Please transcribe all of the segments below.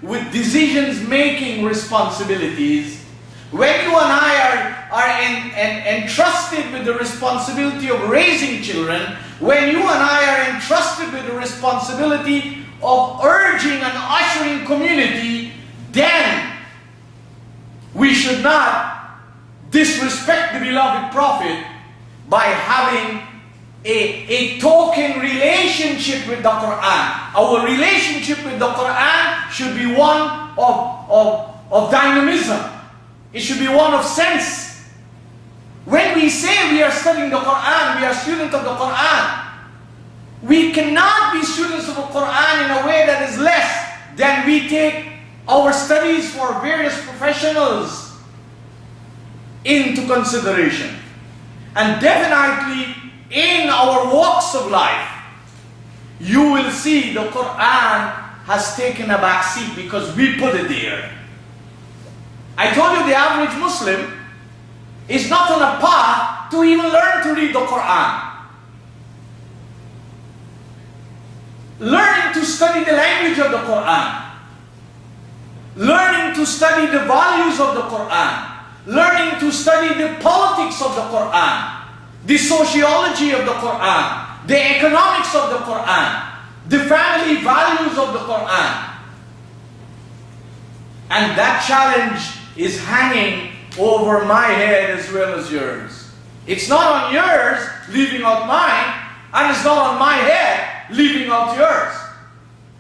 with decisions-making responsibilities, when you and I are entrusted with the responsibility of raising children, when you and I are entrusted with the responsibility of urging and ushering community, then we should not disrespect the beloved Prophet by having a token relationship with the Qur'an. Our relationship with the Qur'an should be one of dynamism. It should be one of sense. When we say we are studying the Qur'an, we are students of the Qur'an, we cannot be students of the Qur'an in a way that is less than we take our studies for various professionals into consideration. And definitely in our walks of life, you will see the Qur'an has taken a back seat because we put it there. I told you the average Muslim is not on a path to even learn to read the Qur'an. Learning to study the language of the Qur'an. Learning to study the values of the Qur'an. Learning to study the politics of the Qur'an. The sociology of the Qur'an. The economics of the Qur'an. The family values of the Qur'an. And that challenge is hanging over my head as well as yours. It's not on yours, leaving out mine, and it's not on my head, leaving out yours.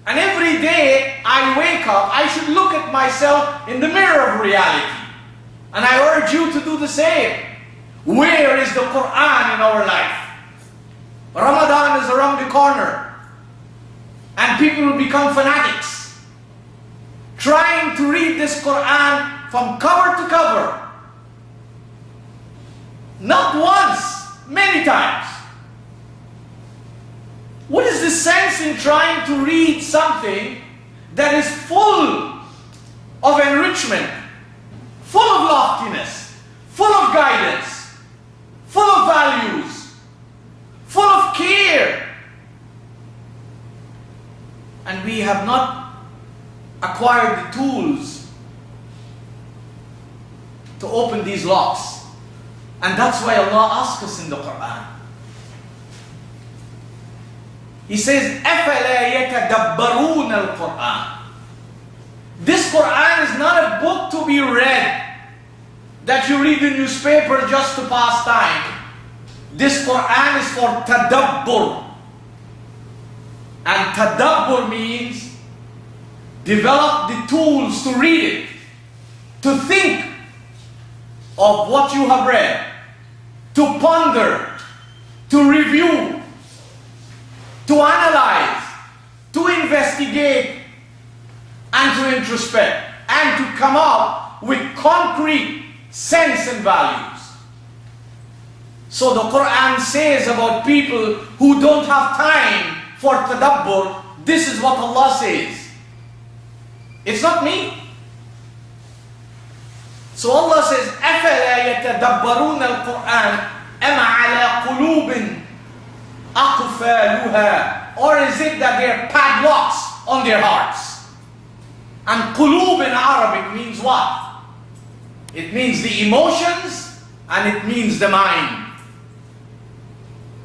And every day I wake up, I should look at myself in the mirror of reality. And I urge you to do the same. Where is the Qur'an in our life? Ramadan is around the corner. And people will become fanatics, trying to read this Qur'an from cover to cover. Not once, many times. What is the sense in trying to read something that is full of enrichment, full of loftiness, full of guidance, full of values, full of care? And we have not acquired the tools to open these locks. And that's why Allah asks us in the Qur'an. He says, أَفَلَا يَتَدَبَّرُونَ الْقُرْآنِ. This Qur'an is not a book to be read, that you read the newspaper just to pass time. This Qur'an is for tadabbur. And tadabbur means develop the tools to read it, to think of what you have read, to ponder, to review, to analyze, to investigate, and to introspect, and to come up with concrete sense and values. So the Qur'an says about people who don't have time for tadabbur, this is what Allah says. It's not me. So Allah says, أَفَلَا يَتَدَبَّرُونَ الْقُرْآنَ أَمَ عَلَى قُلُوبٍ أَقْفَالُهَا. Or is it that there are padlocks on their hearts? And qulub in Arabic means what? It means the emotions and it means the mind.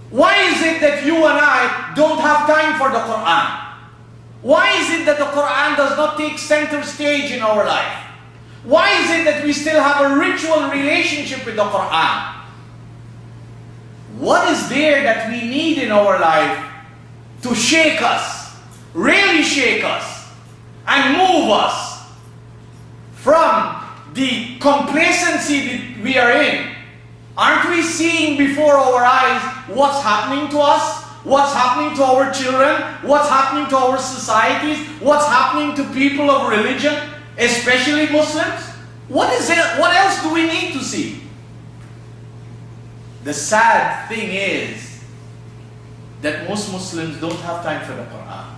Why is it that you and I don't have time for the Qur'an? Why is it that the Qur'an does not take center stage in our life? Why is it that we still have a ritual relationship with the Qur'an? What is there that we need in our life to shake us, really shake us, and move us from the complacency that we are in? Aren't we seeing before our eyes what's happening to us? What's happening to our children? What's happening to our societies? What's happening to people of religion, especially Muslims? What is it? What else do we need to see? The sad thing is that most Muslims don't have time for the Qur'an.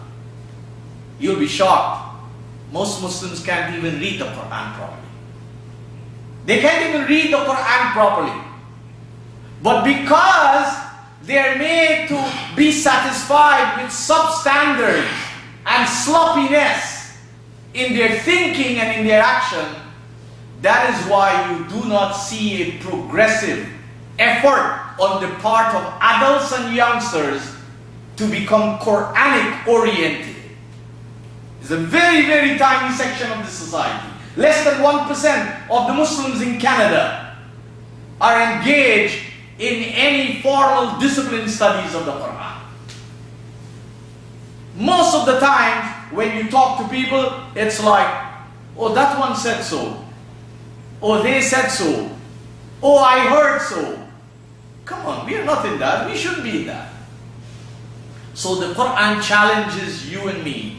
You'll be shocked. Most Muslims can't even read the Qur'an properly. They can't even read the Qur'an properly. But because they're made to be satisfied with substandard and sloppiness, in their thinking and in their action, that is why you do not see a progressive effort on the part of adults and youngsters to become Qur'anic oriented. It's a very, very tiny section of the society. Less than 1% of the Muslims in Canada are engaged in any formal discipline studies of the Qur'an. Most of the time, when you talk to people, it's like, oh, that one said so. Oh, they said so. Oh, I heard so. Come on, we are not in that. We shouldn't be in that. So the Qur'an challenges you and me.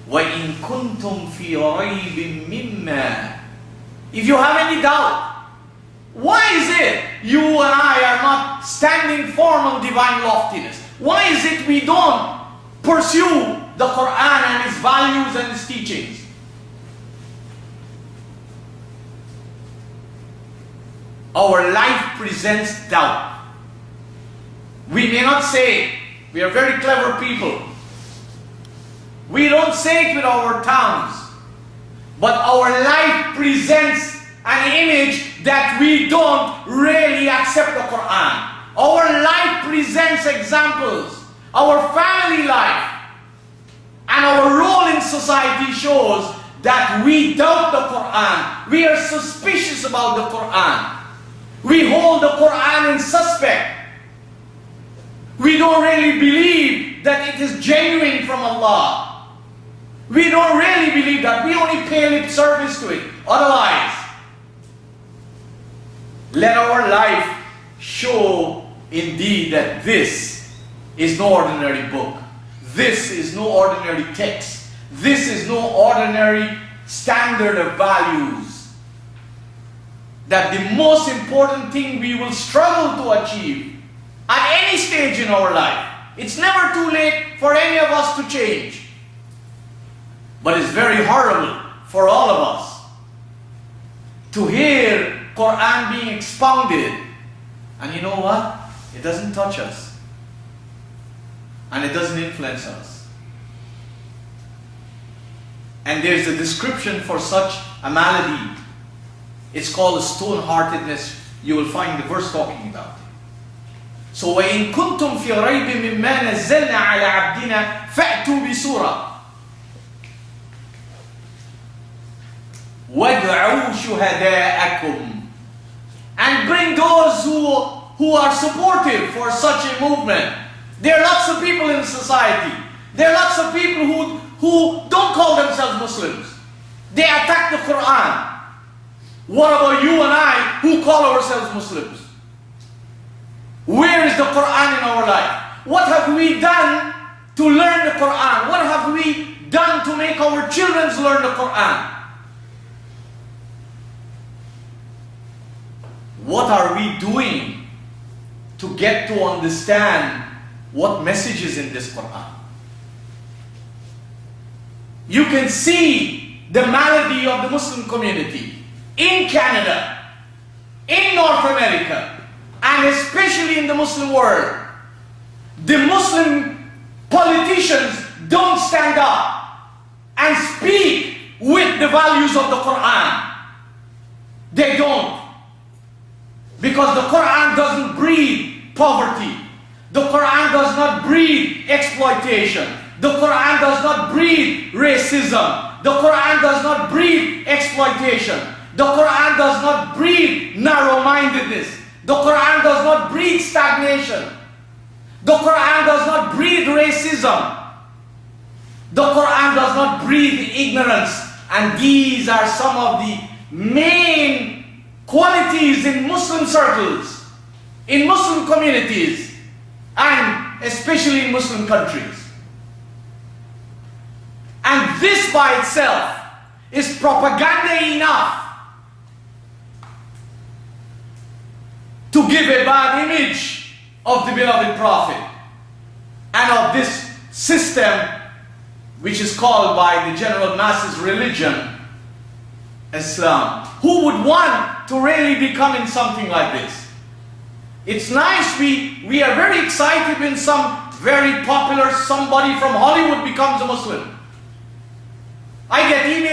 وَإِن كُنْتُمْ فِي رَيْبٍ مِّمَّا. If you have any doubt, why is it you and I are not standing firm on divine loftiness? Why is it we don't pursue the Qur'an and its values and its teachings? Our life presents doubt. We may not say it. We are very clever people. We don't say it with our tongues. But our life presents an image that we don't really accept the Qur'an. Our life presents examples. Our family life and our role in society shows that we doubt the Qur'an. We are suspicious about the Qur'an. We hold the Qur'an in suspect. We don't really believe that it is genuine from Allah. We don't really believe that. We only pay lip service to it. Otherwise, let our life show indeed that this is no ordinary book. This is no ordinary text. This is no ordinary standard of values. That the most important thing we will struggle to achieve at any stage in our life. It's never too late for any of us to change. But it's very horrible for all of us to hear Qur'an being expounded. And you know what? It doesn't touch us. And it doesn't influence us. And there's a description for such a malady. It's called stone-heartedness. You will find the verse talking about it. So وَإِن كُنْتُمْ فِي رَيْبٍ مِّمَّا نَزَّلْنَا عَلَى عَبْدِنَا فَأْتُوا بِسُورَةٍ وَادْعُوا شُهَدَاءَكُمْ. And bring those who are supportive for such a movement. There are lots of people in society. There are lots of people who don't call themselves Muslims. They attack the Qur'an. What about you and I who call ourselves Muslims? Where is the Qur'an in our life? What have we done to learn the Qur'an? What have we done to make our children learn the Qur'an? What are we doing to get to understand what message is in this Qur'an? You can see the malady of the Muslim community in Canada, in North America, and especially in the Muslim world. The Muslim politicians don't stand up and speak with the values of the Qur'an. They don't. Because the Qur'an doesn't breed poverty. The Qur'an does not breed exploitation. The Qur'an does not breed racism. The Qur'an does not breed exploitation. The Qur'an does not breed narrow-mindedness. The Qur'an does not breed stagnation. The Qur'an does not breed racism. The Qur'an does not breed ignorance. And these are some of the main qualities in Muslim circles, in Muslim communities, and especially in Muslim countries. And this by itself is propaganda enough to give a bad image of the beloved Prophet and of this system which is called by the general masses religion, Islam. Who would want to really become in something like this? It's nice, we are very excited when some very popular somebody from Hollywood becomes a Muslim. I get emails